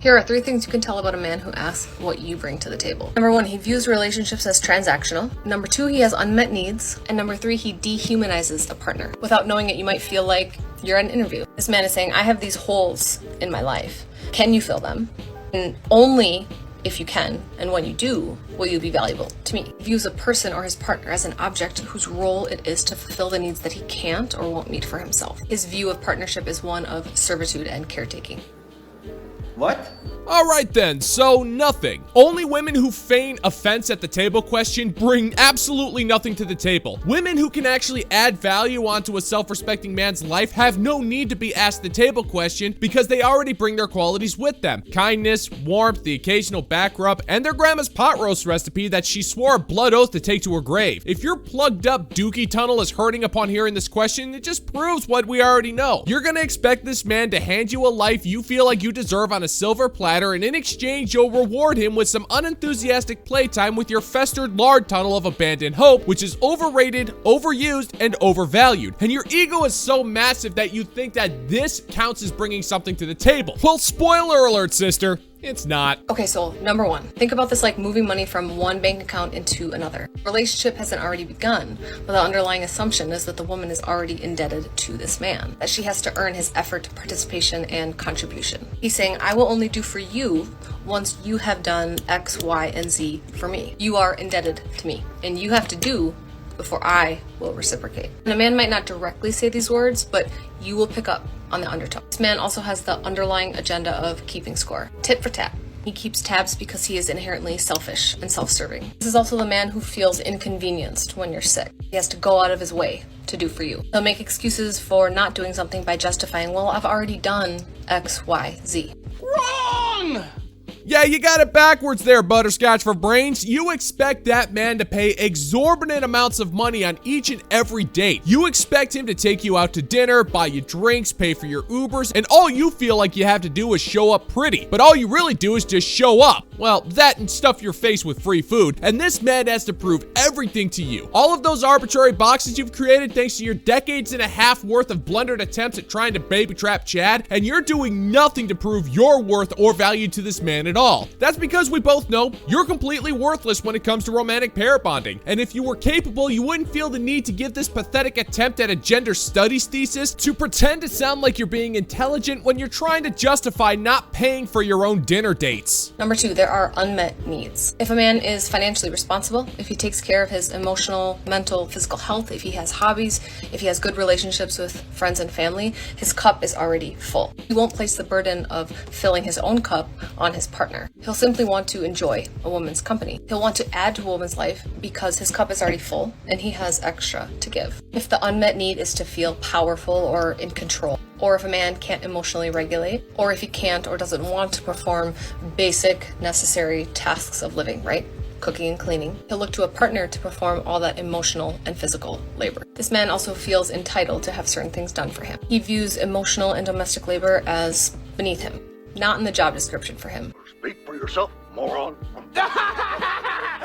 Here are 3 things you can tell about a man who asks what you bring to the table. Number 1, he views relationships as transactional. Number 2, he has unmet needs. And number 3, he dehumanizes a partner. Without knowing it, you might feel like you're at an interview. This man is saying, I have these holes in my life. Can you fill them? And only if you can, and when you do, will you be valuable to me. He views a person or his partner as an object whose role it is to fulfill the needs that he can't or won't meet for himself. His view of partnership is one of servitude and caretaking. What? Alright then, so nothing. Only women who feign offense at the table question bring absolutely nothing to the table. Women who can actually add value onto a self-respecting man's life have no need to be asked the table question because they already bring their qualities with them. Kindness, warmth, the occasional back rub, and their grandma's pot roast recipe that she swore a blood oath to take to her grave. If your plugged up dookie tunnel is hurting upon hearing this question, it just proves what we already know. You're gonna expect this man to hand you a life you feel like you deserve on a silver platter, and in exchange you'll reward him with some unenthusiastic playtime with your festered lard tunnel of abandoned hope, which is overrated, overused, and overvalued. And your ego is so massive that you think that this counts as bringing something to the table. Well, spoiler alert, sister. It's not. Okay, so number 1, think about this like moving money from one bank account into another. Relationship hasn't already begun, but the underlying assumption is that the woman is already indebted to this man, that she has to earn his effort, participation, and contribution. He's saying, I will only do for you once you have done X, Y, and Z for me. You are indebted to me, and you have to do before I will reciprocate. And a man might not directly say these words, but you will pick up on the undertone. This man also has the underlying agenda of keeping score. Tit for tat. He keeps tabs because he is inherently selfish and self-serving. This is also the man who feels inconvenienced when you're sick. He has to go out of his way to do for you. He'll make excuses for not doing something by justifying, well, I've already done X, Y, Z. Wrong! Yeah, you got it backwards there, Butterscotch for Brains. You expect that man to pay exorbitant amounts of money on each and every date. You expect him to take you out to dinner, buy you drinks, pay for your Ubers, and all you feel like you have to do is show up pretty. But all you really do is just show up. Well, that and stuff your face with free food, and this man has to prove everything to you. All of those arbitrary boxes you've created thanks to your decades and a half worth of blundered attempts at trying to baby trap Chad, and you're doing nothing to prove your worth or value to this man at all. That's because we both know you're completely worthless when it comes to romantic pair bonding. And if you were capable, you wouldn't feel the need to give this pathetic attempt at a gender studies thesis to pretend to sound like you're being intelligent when you're trying to justify not paying for your own dinner dates. Number 2, there are unmet needs. If a man is financially responsible, if he takes care of his emotional, mental, physical health, if he has hobbies, if he has good relationships with friends and family, his cup is already full. He won't place the burden of filling his own cup on his partner. He'll simply want to enjoy a woman's company. He'll want to add to a woman's life because his cup is already full and he has extra to give. If the unmet need is to feel powerful or in control, or if a man can't emotionally regulate, or if he can't or doesn't want to perform basic necessary tasks of living, right? Cooking and cleaning, he'll look to a partner to perform all that emotional and physical labor. This man also feels entitled to have certain things done for him. He views emotional and domestic labor as beneath him, not in the job description for him. Speak for yourself, moron.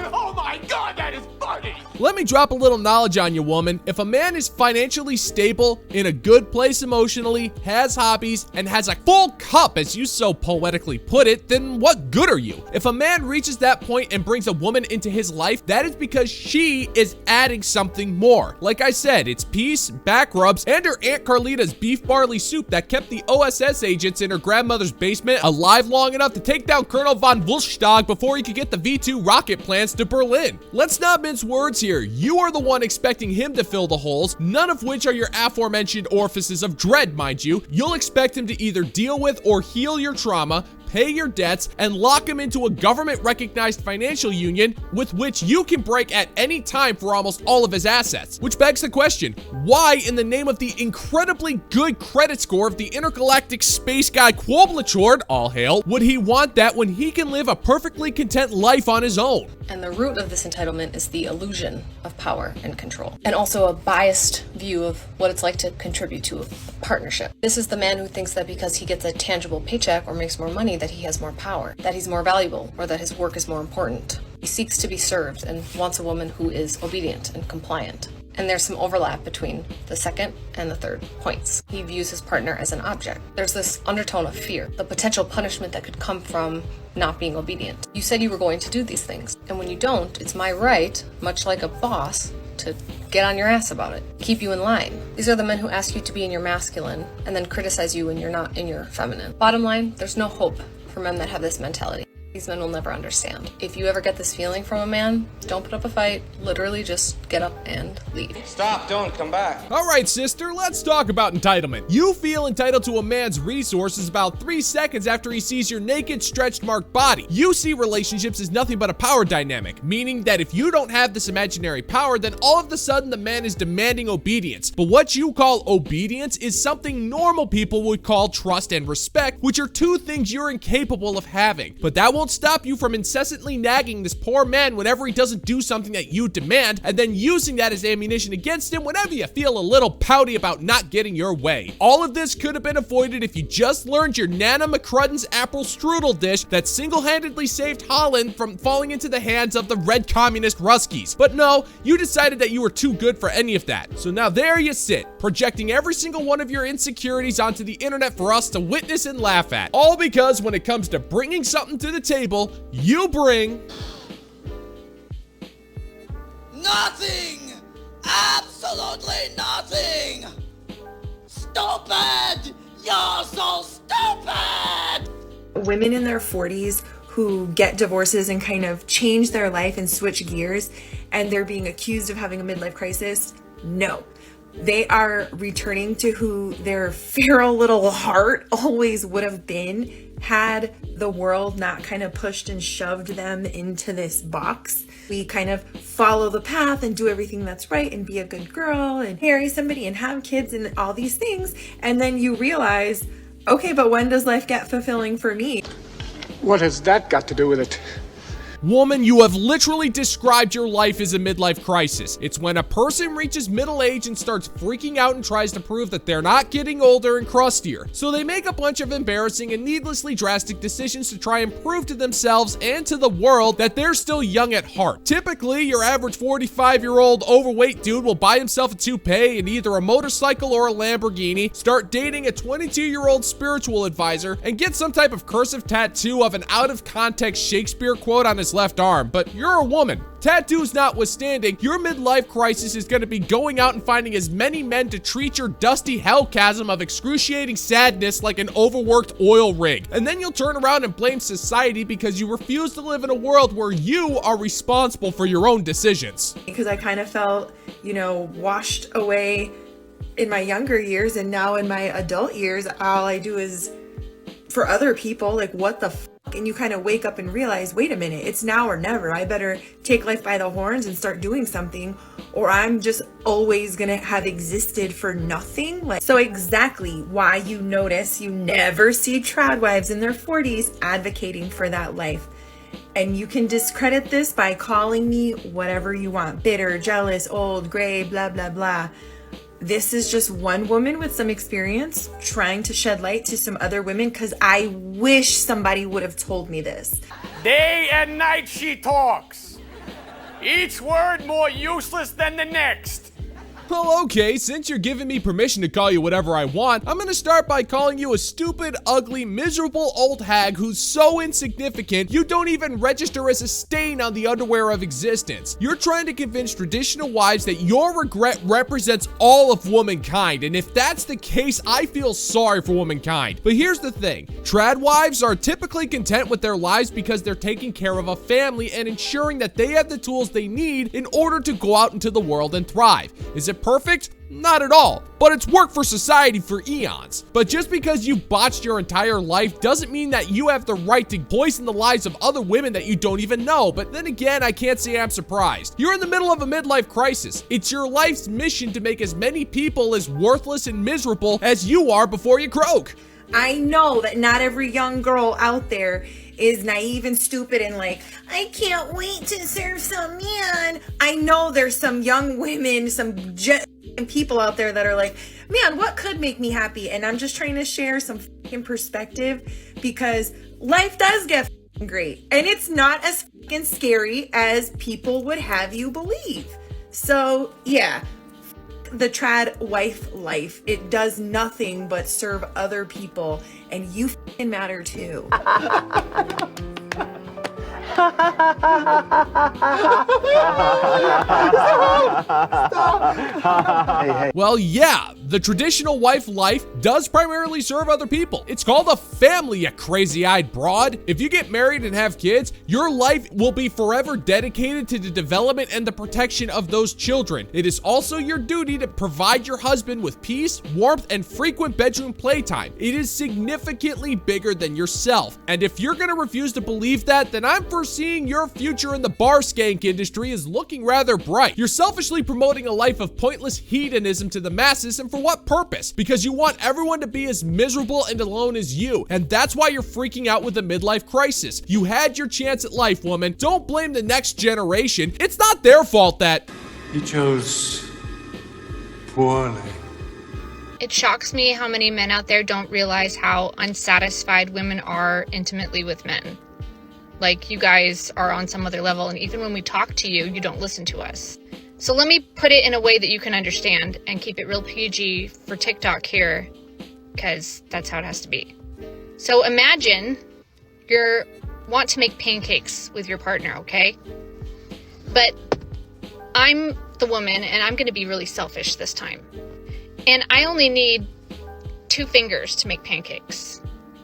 Oh my god, that is funny! Let me drop a little knowledge on you, woman. If a man is financially stable, in a good place emotionally, has hobbies, and has a full cup, as you so poetically put it, then what good are you? If a man reaches that point and brings a woman into his life, that is because she is adding something more. Like I said, it's peace, back rubs, and her Aunt Carlita's beef barley soup that kept the OSS agents in her grandmother's basement alive long enough to take down Colonel von Wulstag before he could get the V2 rocket plans to Berlin. Let's not mince words here. You are the one expecting him to fill the holes, none of which are your aforementioned orifices of dread, mind you. You'll expect him to either deal with or heal your trauma, pay your debts, and lock him into a government-recognized financial union with which you can break at any time for almost all of his assets. Which begs the question, why in the name of the incredibly good credit score of the intergalactic space guy Quoblachord, all hail, would he want that when he can live a perfectly content life on his own? And the root of this entitlement is the illusion of power and control, and also a biased view of what it's like to contribute to a partnership. This is the man who thinks that because he gets a tangible paycheck or makes more money that he has more power, that he's more valuable, or that his work is more important. He seeks to be served and wants a woman who is obedient and compliant. And there's some overlap between the second and the third points. He views his partner as an object. There's this undertone of fear, the potential punishment that could come from not being obedient. You said you were going to do these things, and when you don't, it's my right, much like a boss, to get on your ass about it, keep you in line. These are the men who ask you to be in your masculine and then criticize you when you're not in your feminine. Bottom line, there's no hope for men that have this mentality. These men will never understand. If you ever get this feeling from a man, don't put up a fight. Literally just get up and leave. Stop, don't come back. All right, sister, let's talk about entitlement. You feel entitled to a man's resources about 3 seconds after he sees your naked, stretched marked body. You see relationships as nothing but a power dynamic, meaning that if you don't have this imaginary power, then all of a sudden the man is demanding obedience. But what you call obedience is something normal people would call trust and respect, which are two things you're incapable of having. But that won't stop you from incessantly nagging this poor man whenever he doesn't do something that you demand, and then using that as ammunition against him whenever you feel a little pouty about not getting your way. All of this could have been avoided if you just learned your Nana McCrudden's apple strudel dish that single-handedly saved Holland from falling into the hands of the red communist Ruskies. But no, you decided that you were too good for any of that. So now there you sit, projecting every single one of your insecurities onto the internet for us to witness and laugh at. All because when it comes to bringing something to the table, you bring nothing! Absolutely nothing! Stupid! You're so stupid! Women in their 40s who get divorces and kind of change their life and switch gears, and they're being accused of having a midlife crisis, no. They are returning to who their feral little heart always would have been had the world not kind of pushed and shoved them into this box. We kind of follow the path and do everything that's right and be a good girl and marry somebody and have kids and all these things. And then you realize, okay, but when does life get fulfilling for me? What has that got to do with it? Woman, you have literally described your life as a midlife crisis. It's when a person reaches middle age and starts freaking out and tries to prove that they're not getting older and crustier. So they make a bunch of embarrassing and needlessly drastic decisions to try and prove to themselves and to the world that they're still young at heart. Typically, your average 45-year-old overweight dude will buy himself a toupee and either a motorcycle or a Lamborghini, start dating a 22-year-old spiritual advisor, and get some type of cursive tattoo of an out-of-context Shakespeare quote on his left arm. But you're a woman. Tattoos notwithstanding, your midlife crisis is going to be going out and finding as many men to treat your dusty hell chasm of excruciating sadness like an overworked oil rig. And then you'll turn around and blame society because you refuse to live in a world where you are responsible for your own decisions. Because I kind of felt, washed away in my younger years, and now in my adult years, all I do is for other people, like, what the fuck? And you kind of wake up and realize, wait a minute, it's now or never. I better take life by the horns and start doing something, or I'm just always gonna have existed for nothing. So exactly why you notice you never see trad wives in their 40s advocating for that life. And you can discredit this by calling me whatever you want, bitter, jealous, old, gray, blah, blah, blah. This is just one woman with some experience trying to shed light to some other women, because I wish somebody would have told me this. Day and night she talks. Each word more useless than the next. Well, okay, since you're giving me permission to call you whatever I want, I'm gonna start by calling you a stupid, ugly, miserable old hag who's so insignificant you don't even register as a stain on the underwear of existence. You're trying to convince traditional wives that your regret represents all of womankind, and if that's the case, I feel sorry for womankind. But here's the thing, trad wives are typically content with their lives because they're taking care of a family and ensuring that they have the tools they need in order to go out into the world and thrive. Is it perfect? Not at all, but it's worked for society for eons. But just because you botched your entire life doesn't mean that you have the right to poison the lives of other women that you don't even know. But then again, I can't say I'm surprised. You're in the middle of a midlife crisis. It's your life's mission to make as many people as worthless and miserable as you are before you croak. I know that not every young girl out there is naive and stupid and like, I can't wait to serve some man. I know there's some young women, some people out there that are like, man, what could make me happy? And I'm just trying to share some perspective, because life does get great, and it's not as scary as people would have you believe. So yeah, the trad wife life. It does nothing but serve other people, and you f***ing matter too. Well, yeah, the traditional wife life does primarily serve other people. It's called a family, you crazy-eyed broad. If you get married and have kids, your life will be forever dedicated to the development and the protection of those children. It is also your duty to provide your husband with peace, warmth, and frequent bedroom playtime. It is significantly bigger than yourself. And if you're gonna refuse to believe that, then I'm foreseeing your future in the bar skank industry is looking rather bright. You're selfishly promoting a life of pointless hedonism to the masses, and for what purpose? Because you want everyone to be as miserable and alone as you, and that's why you're freaking out with the midlife crisis. You had your chance at life, woman. Don't blame the next generation. It's not their fault that You chose poorly. It shocks me how many men out there don't realize how unsatisfied women are intimately with men. Like, you guys are on some other level, and even when we talk to you, you don't listen to us. So let me put it in a way that you can understand and keep it real PG for TikTok here, because that's how it has to be. So imagine you want to make pancakes with your partner, okay? But I'm the woman, and I'm going to be really selfish this time. And I only need 2 fingers to make pancakes.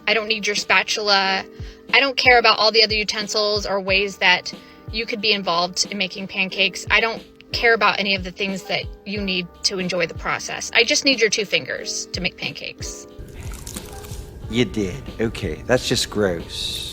I don't need your spatula. I don't care about all the other utensils or ways that you could be involved in making pancakes. I don't care about any of the things that you need to enjoy the process. I just need your 2 fingers to make pancakes. You did. Okay, that's just gross.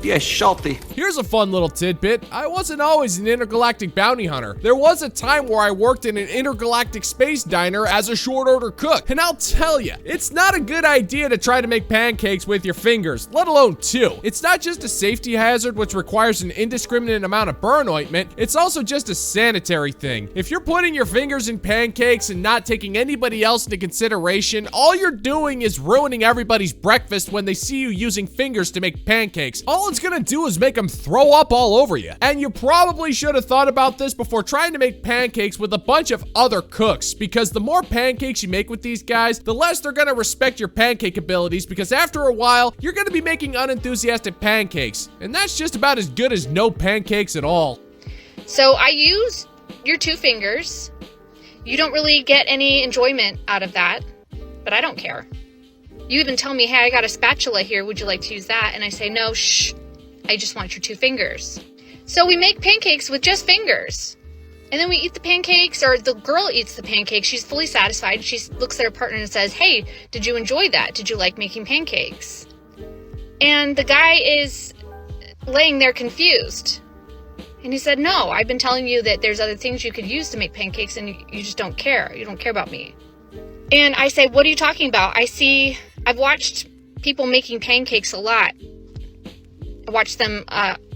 Yeah, salty. Here's a fun little tidbit. I wasn't always an intergalactic bounty hunter. There was a time where I worked in an intergalactic space diner as a short order cook. And I'll tell you, it's not a good idea to try to make pancakes with your fingers, let alone 2. It's not just a safety hazard which requires an indiscriminate amount of burn ointment, it's also just a sanitary thing. If you're putting your fingers in pancakes and not taking anybody else into consideration, all you're doing is ruining everybody's breakfast when they see you using fingers to make pancakes. All it's gonna do is make them throw up all over you. And you probably should have thought about this before trying to make pancakes with a bunch of other cooks, because the more pancakes you make with these guys, the less they're gonna respect your pancake abilities, because after a while, you're gonna be making unenthusiastic pancakes. And that's just about as good as no pancakes at all. So I use your 2 fingers. You don't really get any enjoyment out of that, but I don't care. You even tell me, hey, I got a spatula here. Would you like to use that? And I say, no, shh. I just want your 2 fingers. So we make pancakes with just fingers. And then we eat the pancakes, or the girl eats the pancakes. She's fully satisfied. She looks at her partner and says, hey, did you enjoy that? Did you like making pancakes? And the guy is laying there confused. And he said, no, I've been telling you that there's other things you could use to make pancakes, and you just don't care. You don't care about me. And I say, what are you talking about? I've watched people making pancakes a lot. I watch them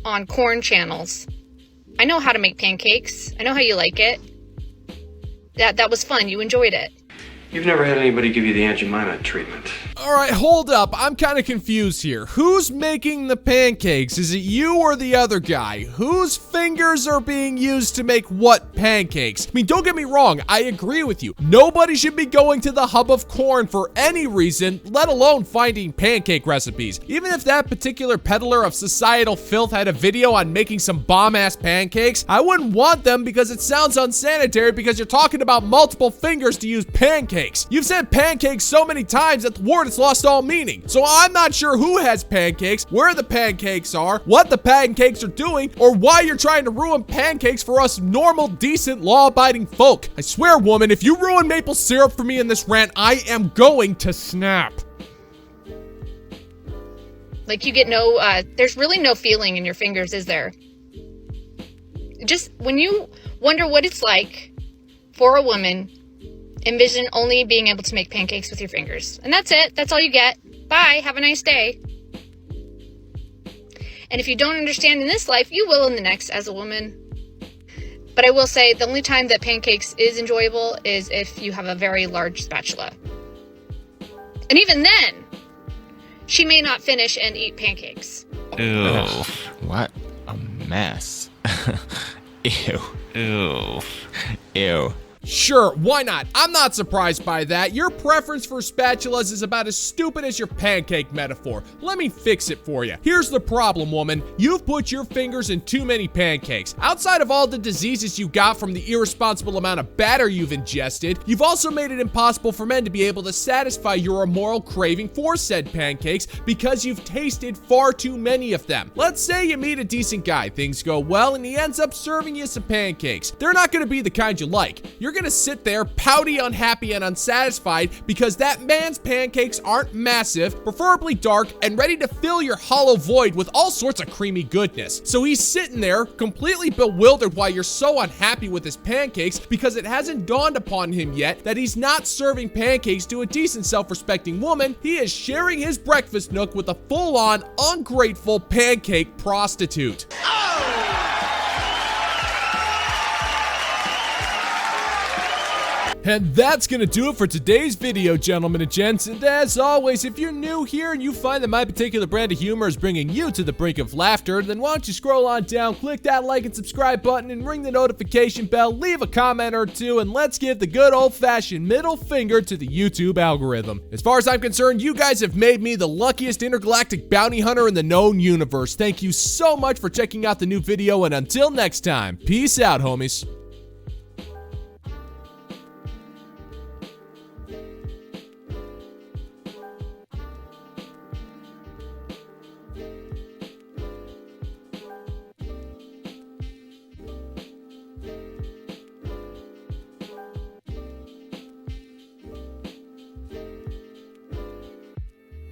on corn channels. I know how to make pancakes. I know how you like it. That was fun. You enjoyed it. You've never had anybody give you the Aunt Jemima treatment. All right, hold up. I'm kind of confused here. Who's making the pancakes? Is it you or the other guy? Whose fingers are being used to make what pancakes? I mean, don't get me wrong. I agree with you. Nobody should be going to the hub of corn for any reason, let alone finding pancake recipes. Even if that particular peddler of societal filth had a video on making some bomb-ass pancakes, I wouldn't want them because it sounds unsanitary, because you're talking about multiple fingers to use pancakes. You've said pancakes so many times that the word has lost all meaning. So I'm not sure who has pancakes, where the pancakes are, what the pancakes are doing, or why you're trying to ruin pancakes for us normal, decent, law-abiding folk. I swear, woman, if you ruin maple syrup for me in this rant, I am going to snap. Like, you get there's really no feeling in your fingers, is there? Just when you wonder what it's like for a woman, envision only being able to make pancakes with your fingers. And that's it. That's all you get. Bye. Have a nice day. And if you don't understand in this life, you will in the next as a woman. But I will say the only time that pancakes is enjoyable is if you have a very large spatula. And even then, she may not finish and eat pancakes. Ew. What a mess. Ew. Ew. Ew. Sure, why not? I'm not surprised by that. Your preference for spatulas is about as stupid as your pancake metaphor. Let me fix it for you. Here's the problem, woman. You've put your fingers in too many pancakes. Outside of all the diseases you got from the irresponsible amount of batter you've ingested, you've also made it impossible for men to be able to satisfy your immoral craving for said pancakes because you've tasted far too many of them. Let's say you meet a decent guy, things go well, and he ends up serving you some pancakes. They're not going to be the kind you like. You're going to sit there pouty, unhappy, and unsatisfied because that man's pancakes aren't massive, preferably dark, and ready to fill your hollow void with all sorts of creamy goodness. So he's sitting there completely bewildered why you're so unhappy with his pancakes because it hasn't dawned upon him yet that he's not serving pancakes to a decent self-respecting woman. He is sharing his breakfast nook with a full-on ungrateful pancake prostitute. And that's gonna do it for today's video, gentlemen and gents. And as always, if you're new here and you find that my particular brand of humor is bringing you to the brink of laughter, then why don't you scroll on down, click that like and subscribe button, and ring the notification bell, leave a comment or two, and let's give the good old-fashioned middle finger to the YouTube algorithm. As far as I'm concerned, you guys have made me the luckiest intergalactic bounty hunter in the known universe. Thank you so much for checking out the new video, and until next time, peace out, homies.